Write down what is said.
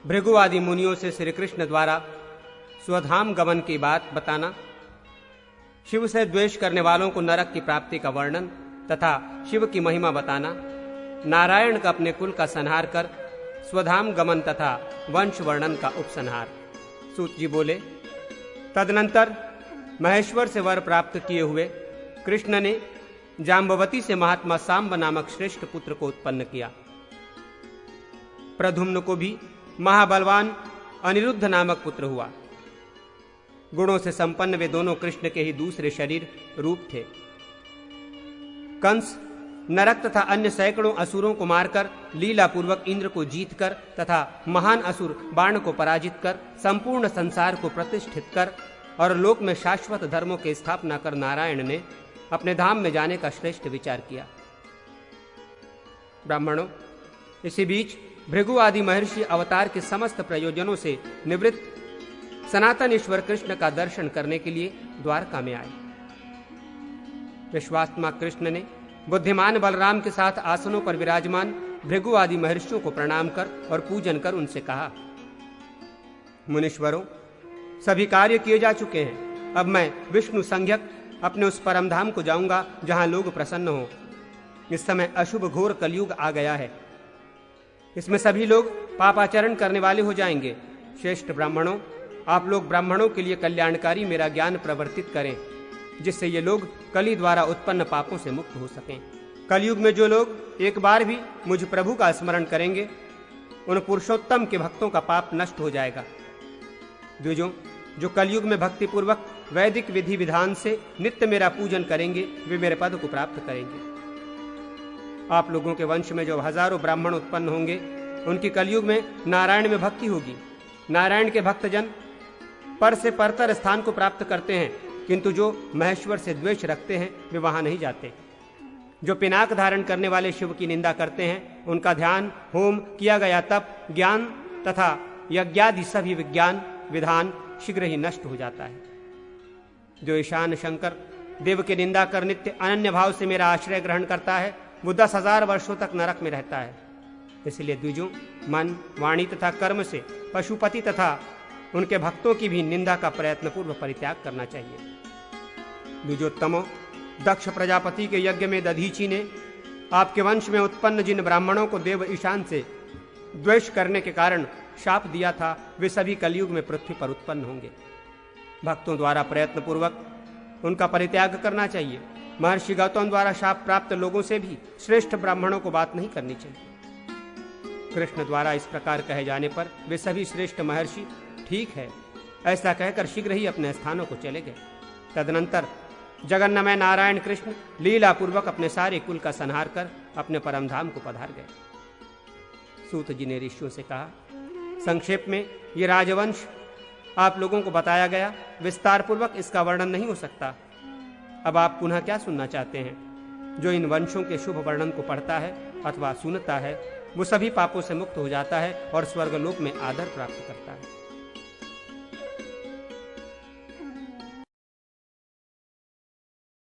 भृगु आदि मुनियों से श्री कृष्ण द्वारा स्वधाम गमन की बात बताना, शिव से द्वेष करने वालों को नरक की प्राप्ति का वर्णन तथा शिव की महिमा बताना, नारायण का अपने कुल का संहार कर स्वधाम गमन तथा वंश वर्णन का उपसंहार। सूत जी बोले, तदनंतर महेश्वर से वर प्राप्त किए हुए कृष्ण ने जाम्बवती से महात्मा सांब नामक श्रेष्ठ पुत्र को उत्पन्न किया। प्रधुम्न को भी महाबलवान अनिरुद्ध नामक पुत्र हुआ। गुणों से संपन्न वे दोनों कृष्ण के ही दूसरे शरीर रूप थे। कंस नरक तथा अन्य सैकड़ों असुरों को मारकर लीला पूर्वक इंद्र को जीतकर तथा महान असुर बाण को पराजित कर संपूर्ण संसार को प्रतिष्ठित कर और लोक में शाश्वत धर्मों की स्थापना कर नारायण ने अपने धाम में जाने का श्रेष्ठ विचार किया। ब्राह्मणों, इसी बीच भृगु आदि महर्षि अवतार के समस्त प्रयोजनों से निवृत्त सनातन ईश्वर कृष्ण का दर्शन करने के लिए द्वारका में आए। विश्वात्मा कृष्ण ने बुद्धिमान बलराम के साथ आसनों पर विराजमान भृगु आदि महर्षियों को प्रणाम कर और पूजन कर उनसे कहा, मुनीश्वरों, सभी कार्य किए जा चुके हैं। अब मैं विष्णु संज्ञक अपने उस परम धाम को जाऊंगा जहां लोग प्रसन्न हों। इस समय अशुभ घोर कलयुग आ गया है। इसमें सभी लोग पापाचरण करने वाले हो जाएंगे। श्रेष्ठ ब्राह्मणों, आप लोग ब्राह्मणों के लिए कल्याणकारी मेरा ज्ञान प्रवर्तित करें, जिससे ये लोग कली द्वारा उत्पन्न पापों से मुक्त हो सकें। कलयुग में जो लोग एक बार भी मुझ प्रभु का स्मरण करेंगे, उन पुरुषोत्तम के भक्तों का पाप नष्ट हो जाएगा। द्विजों, जो कलयुग में भक्ति पूर्वक वैदिक विधि विधान से नित्य मेरा पूजन करेंगे, वे मेरे पद को प्राप्त करेंगे। आप लोगों के वंश में जो हजारों ब्राह्मण उत्पन्न होंगे, उनकी कलयुग में नारायण में भक्ति होगी। नारायण के भक्तजन पर से परतर स्थान को प्राप्त करते हैं, किंतु जो महेश्वर से द्वेष रखते हैं वे वहां नहीं जाते। जो पिनाक धारण करने वाले शिव की निंदा करते हैं, उनका ध्यान, होम, किया गया तप, ज्ञान तथा यज्ञादि सभी विज्ञान विधान शीघ्र ही नष्ट हो जाता है। जो ईशान शंकर देव की निंदा कर नित्य अनन्य भाव से मेरा आश्रय ग्रहण करता है, वो 10,000 वर्षों तक नरक में रहता है। इसलिए द्विजों, मन, वाणी तथा कर्म से पशुपति तथा उनके भक्तों की भी निंदा का प्रयत्नपूर्व परित्याग करना चाहिए। द्विजोत्तमों, दक्ष प्रजापति के यज्ञ में दधीची ने आपके वंश में उत्पन्न जिन ब्राह्मणों को देव ईशान से द्वेष करने के कारण शाप दिया था, वे सभी कलयुग में पृथ्वी पर उत्पन्न होंगे। भक्तों द्वारा प्रयत्नपूर्वक उनका परित्याग करना चाहिए। महर्षि गौतम द्वारा शाप प्राप्त लोगों से भी श्रेष्ठ ब्राह्मणों को बात नहीं करनी चाहिए। कृष्ण द्वारा इस प्रकार कहे जाने पर वे सभी श्रेष्ठ महर्षि ठीक है ऐसा कहकर शीघ्र ही अपने स्थानों को चले गए। तदनंतर जगन्नामय नारायण कृष्ण लीला पूर्वक अपने सारे कुल का संहार कर अपने परम धाम को पधार गए। सूत जी ने ऋषियों से कहा, संक्षेप में ये राजवंश आप लोगों को बताया गया, विस्तार पूर्वक इसका वर्णन नहीं हो सकता। अब आप पुनः क्या सुनना चाहते हैं? जो इन वंशों के शुभ वर्णन को पढ़ता है अथवा सुनता है, वो सभी पापों से मुक्त हो जाता है और स्वर्गलोक में आदर प्राप्त करता है।